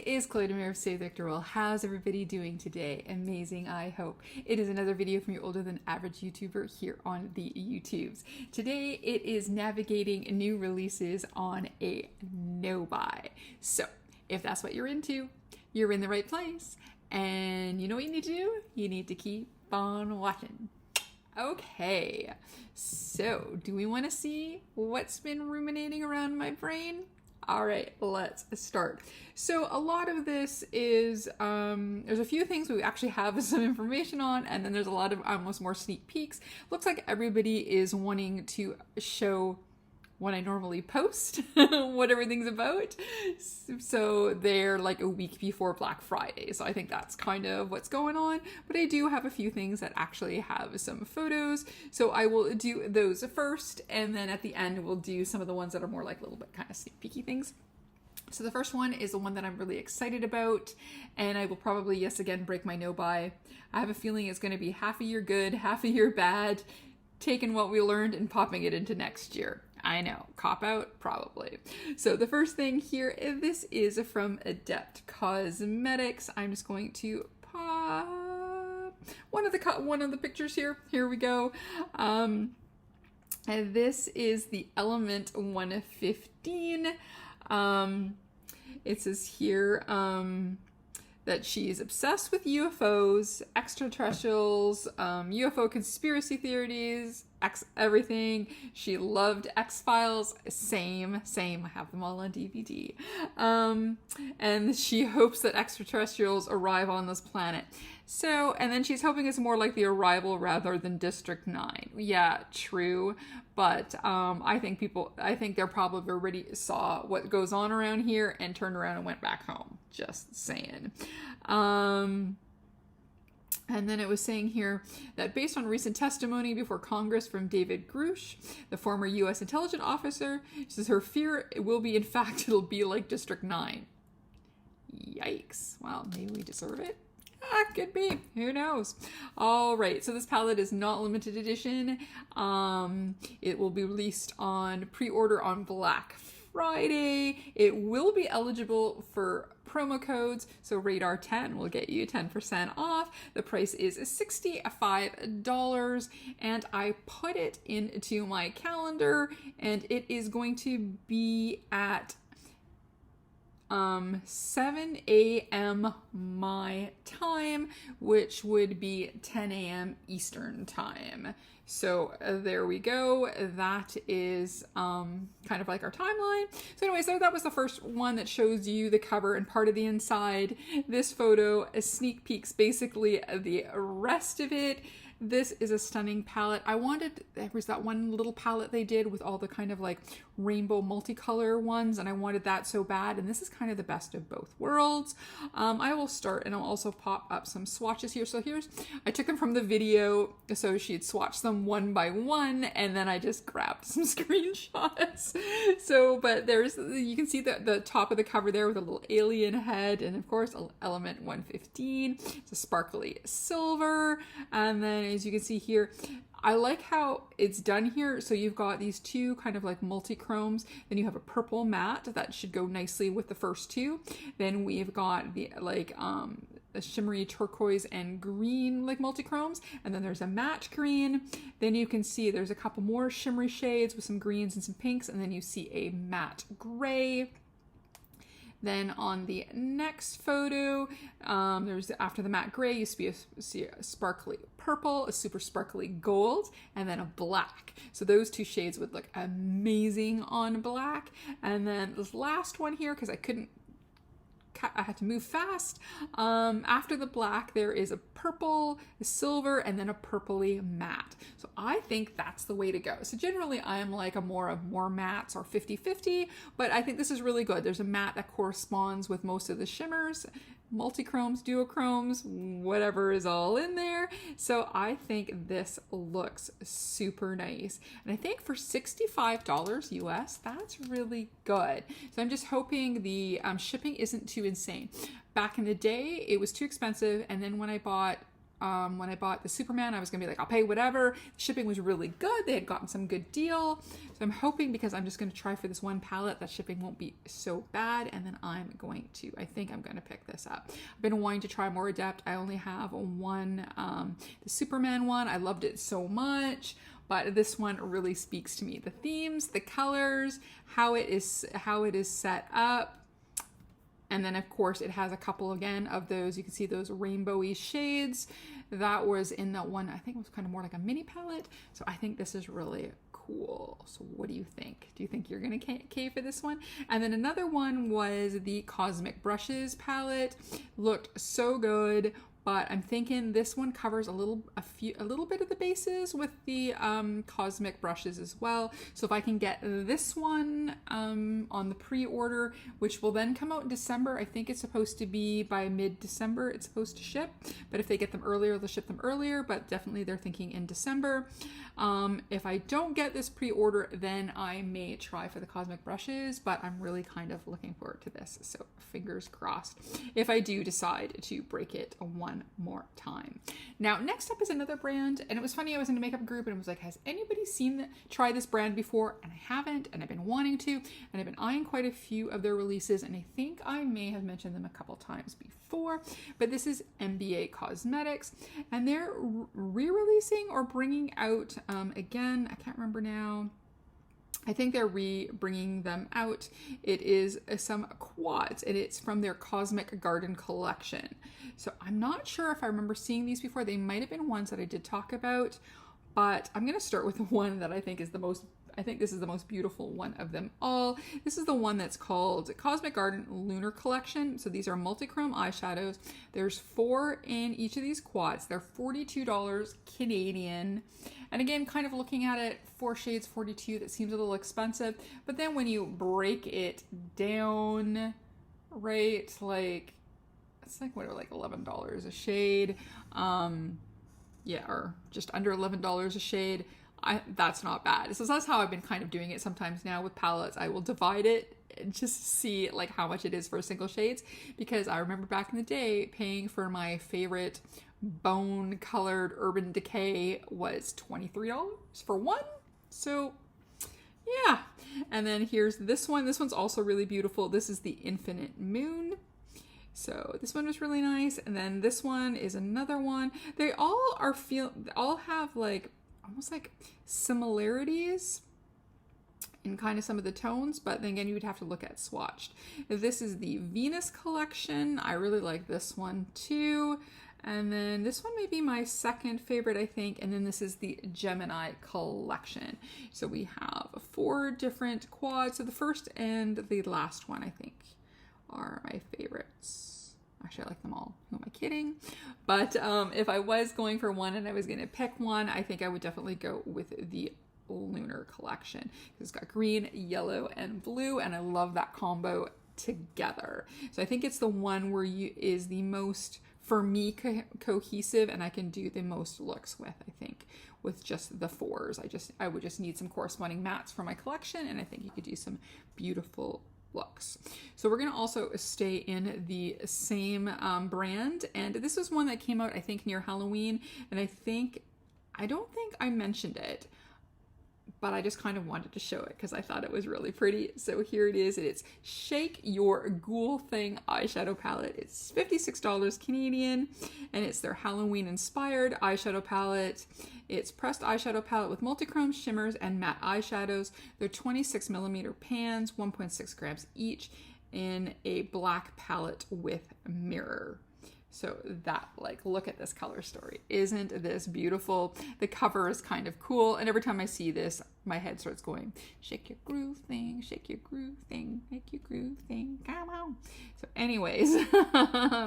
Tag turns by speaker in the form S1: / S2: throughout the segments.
S1: It is Chloe Demir of Save Victor Will. How's everybody doing today? Amazing, I hope. It is another video from your older than average YouTuber here on the YouTubes. Today it is navigating new releases on a no-buy. So if that's what you're into, you're in the right place. And you know what you need to do? You need to keep on watching. Okay, so do we want to see what's been ruminating around my brain? All right, let's start. So a lot of this is, there's a few things we actually have some information on, and then there's a lot of almost more sneak peeks. Looks like everybody is wanting to show when I normally post what everything's about. So they're like a week before Black Friday. So I think that's kind of what's going on. But I do have a few things that actually have some photos. So I will do those first. And then at the end, we'll do some of the ones that are more like a little bit kind of sneak peeky things. So the first one is the one that I'm really excited about. And I will probably, yes, again, break my no buy. I have a feeling it's going to be half a year good, half a year bad, taking what we learned and popping it into next year. I know, cop out, probably. So the first thing here, this is from Adept Cosmetics. I'm just going to pop one of the pictures here. Here we go. And this is the Element 115. It says here that she's obsessed with UFOs, extraterrestrials, UFO conspiracy theories, everything. She loved X-Files. Same. I have them all on DVD. And she hopes that extraterrestrials arrive on this planet. So, and then she's hoping it's more like The Arrival rather than District 9. Yeah, true. But I think they probably already saw what goes on around here and turned around and went back home. Just saying. And then it was saying here that based on recent testimony before Congress from David Grush, the former U.S. intelligence officer, says her fear will be, in fact, it'll be like District 9. Yikes. Well, maybe we deserve it. Could be. Who knows? All right. So this palette is not limited edition. It will be released on pre-order on Black Friday. It will be eligible for promo codes. So Radar 10 will get you 10% off. The price is $65, and I put it into my calendar, and it is going to be at 7 a.m. my time, which would be 10 a.m. Eastern time. So there we go. That is kind of like our timeline. So anyway, so that was the first one that shows you the cover and part of the inside. This photo is sneak peeks, basically the rest of it. This is a stunning palette. There was that one little palette they did with all the kind of like rainbow multicolor ones, and I wanted that so bad, and this is kind of the best of both worlds. I will start, and I'll also pop up some swatches here. So I took them from the video, so she'd swatched them one by one, and then I just grabbed some screenshots. So, but you can see the top of the cover there with a little alien head, and of course, Element 115. It's a sparkly silver, and then as you can see here, I like how it's done here. So you've got these two kind of like multi-chromes. Then you have a purple matte that should go nicely with the first two. Then we've got the like a shimmery turquoise and green like multi-chromes. And then there's a matte green. Then you can see there's a couple more shimmery shades with some greens and some pinks. And then you see a matte gray. Then on the next photo, there's after the matte gray, you see a sparkly purple, a super sparkly gold, and then a black. So those two shades would look amazing on black. And then this last one here, because I had to move fast. After the black, there is a purple, a silver, and then a purpley matte. So I think that's the way to go. So generally, I'm like more mattes or 50-50, but I think this is really good. There's a matte that corresponds with most of the shimmers, multi-chromes, duochromes, whatever is all in there. So I think this looks super nice. And I think for $65 US, that's really good. So I'm just hoping the shipping isn't too insane. Back in the day, it was too expensive. And then when I bought when I bought the Superman, I was gonna be like, I'll pay whatever. Shipping was really good. They had gotten some good deal. So I'm hoping, because I'm just gonna try for this one palette, that shipping won't be so bad. And then I think I'm gonna pick this up. I've been wanting to try more Adept. I only have one, the Superman one. I loved it so much. But this one really speaks to me. The themes, the colors, how it is set up. And then of course it has a couple again of those, you can see those rainbowy shades. That was in that one, I think it was kind of more like a mini palette. So I think this is really cool. So what do you think? Do you think you're gonna cave for this one? And then another one was the Cosmic Brushes palette. Looked so good. But I'm thinking this one covers a little bit of the bases with the Cosmic Brushes as well. So if I can get this one on the pre-order, which will then come out in December, I think it's supposed to be by mid-December it's supposed to ship. But if they get them earlier, they'll ship them earlier, but definitely they're thinking in December. If I don't get this pre-order, then I may try for the Cosmic Brushes, but I'm really kind of looking forward to this. So fingers crossed if I do decide to break it one more time. Now, next up is another brand, and it was funny, I was in a makeup group and it was like, has anybody tried this brand before? And I haven't, and I've been wanting to, and I've been eyeing quite a few of their releases, and I think I may have mentioned them a couple times before, but this is MBA Cosmetics, and they're re-releasing or bringing out, again, I can't remember now, I think they're bringing them out. It is some quads, and it's from their Cosmic Garden collection. So I'm not sure if I remember seeing these before. They might have been ones that I did talk about, but I'm going to start with the one that I think is the most, I think this is the most beautiful one of them all. This is the one that's called Cosmic Garden Lunar Collection. So these are multi-chrome eyeshadows. There's 4 in each of these quads. They're $42 Canadian. And again, kind of looking at it, 4 shades, 42, that seems a little expensive. But then when you break it down, right, like, it's like, what, like $11 a shade. Yeah, or just under $11 a shade. That's not bad. So that's how I've been kind of doing it sometimes now with palettes. I will divide it and just see like how much it is for single shades, because I remember back in the day paying for my favorite bone colored Urban Decay was $23 for one. So yeah. And then here's this one. This one's also really beautiful. This is the Infinite Moon. So this one was really nice. And then this one is another one. They all have like almost like similarities in kind of some of the tones, but then again, you would have to look at swatched. This is the Venus collection. I really like this one too. And then this one may be my second favorite, I think. And then this is the Gemini collection. So we have 4 different quads. So the first and the last one, I think, are my favorites. Actually, I like them all. Who am I kidding? But if I was going for one and I was going to pick one, I think I would definitely go with the Lunar collection. It's got green, yellow, and blue, and I love that combo together. So I think it's the one where is the most, for me, cohesive, and I can do the most looks with, I think, with just the 4s. I would just need some corresponding mattes for my collection, and I think you could do some beautiful looks. So we're going to also stay in the same brand, and this is one that came out, I think, near Halloween, and I don't think I mentioned it, but I just kind of wanted to show it because I thought it was really pretty. So here it is. It's Shake Your Ghoul Thing eyeshadow palette. It's $56 Canadian, and it's their Halloween inspired eyeshadow palette. It's pressed eyeshadow palette with multi-chrome shimmers and matte eyeshadows. They're 26mm pans, 1.6 grams each, in a black palette with mirror. So that, like, look at this color story. Isn't this beautiful? The cover is kind of cool. And every time I see this, my head starts going, shake your groove thing, shake your groove thing, make your groove thing, come on. So anyways,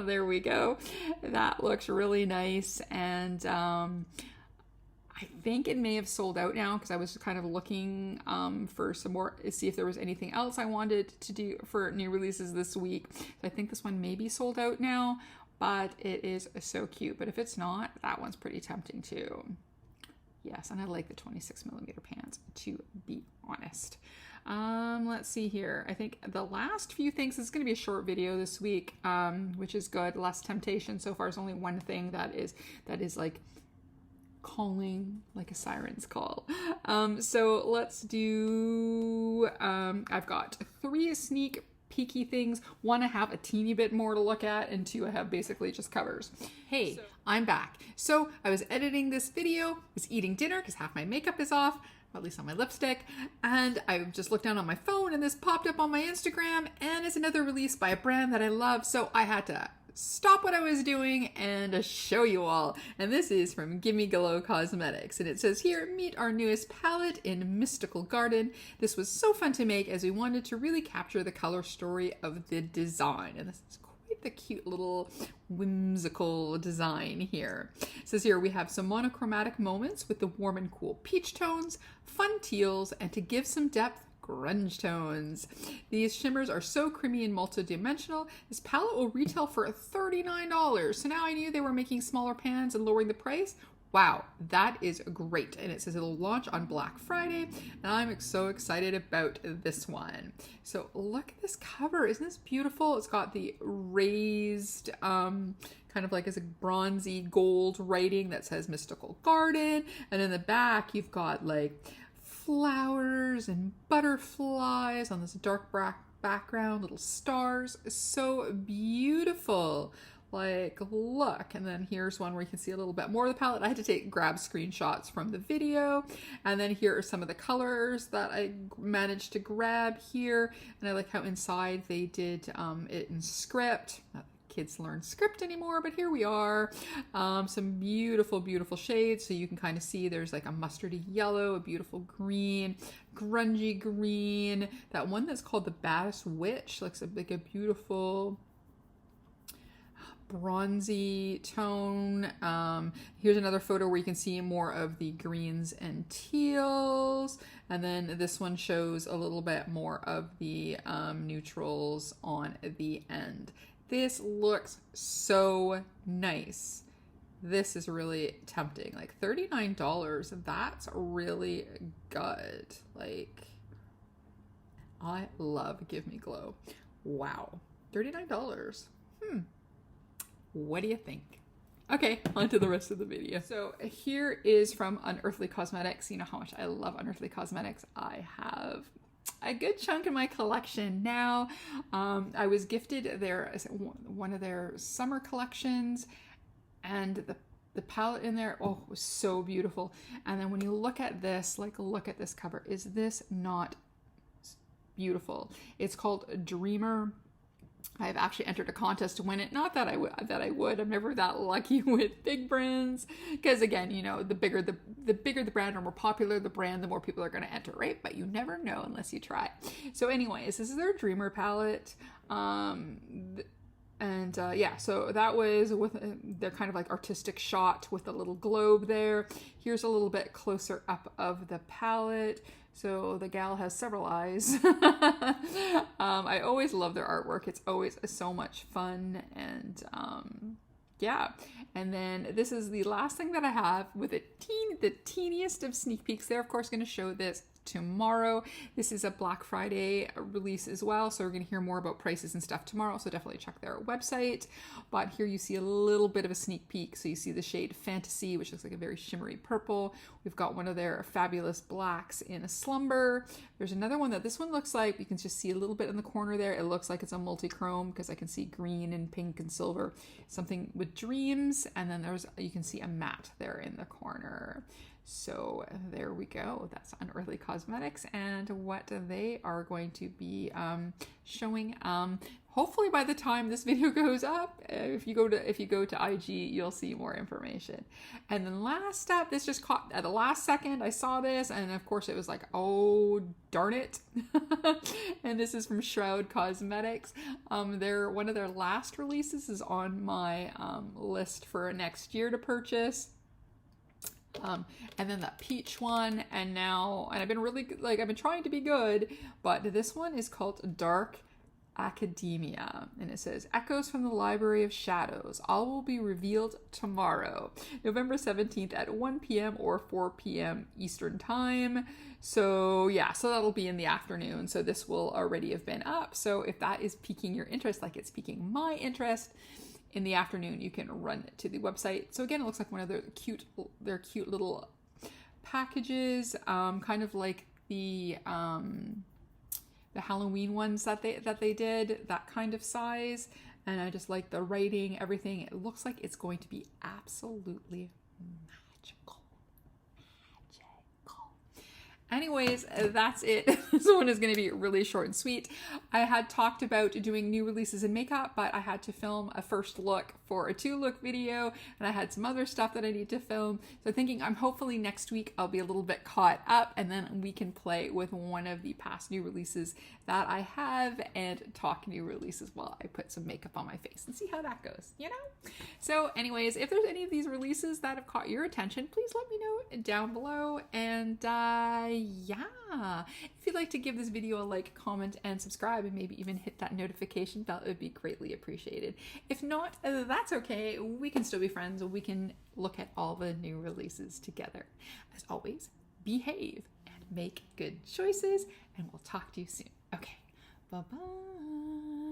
S1: there we go. That looks really nice. And I think it may have sold out now because I was kind of looking for some more, to see if there was anything else I wanted to do for new releases this week. So I think this one may be sold out now. But it is so cute. But if it's not, that one's pretty tempting too. Yes, and I like the 26mm pans, to be honest. Let's see here. I think the last few things, is going to be a short video this week, which is good. Less temptation. So far, it's only one thing that is like calling like a siren's call. So let's do, I've got 3 sneak peeky things. 1, I have a teeny bit more to look at, and 2, I have basically just covers. Hey, I'm back. So I was editing this video, was eating dinner because half my makeup is off, at least on my lipstick, and I just looked down on my phone and this popped up on my Instagram, and it's another release by a brand that I love, so I had to stop what I was doing and show you all. And this is from Gimme Glow Cosmetics, and it says here, meet our newest palette in Mystical Garden. This was so fun to make as we wanted to really capture the color story of the design, and this is quite the cute little whimsical design here. It says here we have some monochromatic moments with the warm and cool peach tones, fun teals, and to give some depth, grunge tones. These shimmers are so creamy and multi-dimensional. This palette will retail for $39. So now I knew they were making smaller pans and lowering the price. Wow, that is great. And it says it'll launch on Black Friday, and I'm so excited about this one. So look at this cover. Isn't this beautiful? It's got the raised, kind of like as a bronzy gold writing that says Mystical Garden. And in the back, you've got like flowers and butterflies on this dark background, little stars. So beautiful. Like, look. And then here's one where you can see a little bit more of the palette. I had to grab screenshots from the video. And then here are some of the colors that I managed to grab here. And I like how inside they did it in script. Kids learn script anymore, but here we are. Some beautiful, beautiful shades. So you can kind of see there's like a mustardy yellow, a beautiful green, grungy green. That one that's called the Baddest Witch looks like a beautiful bronzy tone. Here's another photo where you can see more of the greens and teals. And then this one shows a little bit more of the neutrals on the end. This looks so nice. This is really tempting. Like $39, that's really good. Like, I love Give Me Glow. Wow, $39. What do you think? Okay, on to the rest of the video. So here is from Unearthly Cosmetics. You know how much I love Unearthly Cosmetics. I have a good chunk in my collection now. I was gifted one of their summer collections, and the palette in there, oh, it was so beautiful. And then when you look at this, like, look at this cover. Is this not beautiful? It's called Dreamer. I've actually entered a contest to win it. Not that I would. I'm never that lucky with big brands, because again, you know, the bigger the brand or more popular the brand, the more people are going to enter, right? But you never know unless you try. So anyways, this is their Dreamer palette. Yeah, so that was with their kind of like artistic shot with a little globe there. Here's a little bit closer up of the palette. So the gal has several eyes. I always love their artwork. It's always so much fun. And yeah. And then this is the last thing that I have with the teeniest of sneak peeks. They're of course going to show this tomorrow. This is a Black Friday release as well, so we're going to hear more about prices and stuff tomorrow, so definitely check their website. But here you see a little bit of a sneak peek. So you see the shade Fantasy, which looks like a very shimmery purple. We've got one of their fabulous blacks in a Slumber. There's another one that this one looks like, you can just see a little bit in the corner there. It looks like it's a multi-chrome because I can see green and pink and silver. Something with Dreams, and then you can see a matte there in the corner. So there we go. That's Unearthly Cosmetics and what they are going to be showing. Hopefully by the time this video goes up, if you go to IG, you'll see more information. And then last up, this just caught at the last second. I saw this, and of course it was like, oh darn it! And this is from Shroud Cosmetics. One of their last releases is on my list for next year to purchase. And then that peach one, and I've been really, like, I've been trying to be good, but this one is called Dark Academia, and it says Echoes from the Library of Shadows. All will be revealed tomorrow, November 17th at 1 p.m. or 4 p.m. Eastern Time. So yeah, so that'll be in the afternoon. So this will already have been up. So if that is piquing your interest, like it's piquing my interest, in the afternoon you can run to the website. So again, it looks like one of their cute little packages, kind of like the Halloween ones that they did, that kind of size. And I just like the writing, everything. It looks like it's going to be absolutely magical. Anyways, that's it. This one is going to be really short and sweet. I had talked about doing new releases in makeup, but I had to film a first look for a 2-look video, and I had some other stuff that I need to film. So thinking hopefully next week I'll be a little bit caught up, and then we can play with one of the past new releases that I have and talk new releases while I put some makeup on my face and see how that goes, you know? So anyways, if there's any of these releases that have caught your attention, please let me know down below. And yeah, if you'd like to give this video a like, comment, and subscribe, and maybe even hit that notification bell, it would be greatly appreciated. If not, that's okay. We can still be friends. We can look at all the new releases together. As always, behave and make good choices, and we'll talk to you soon. Okay, bye-bye.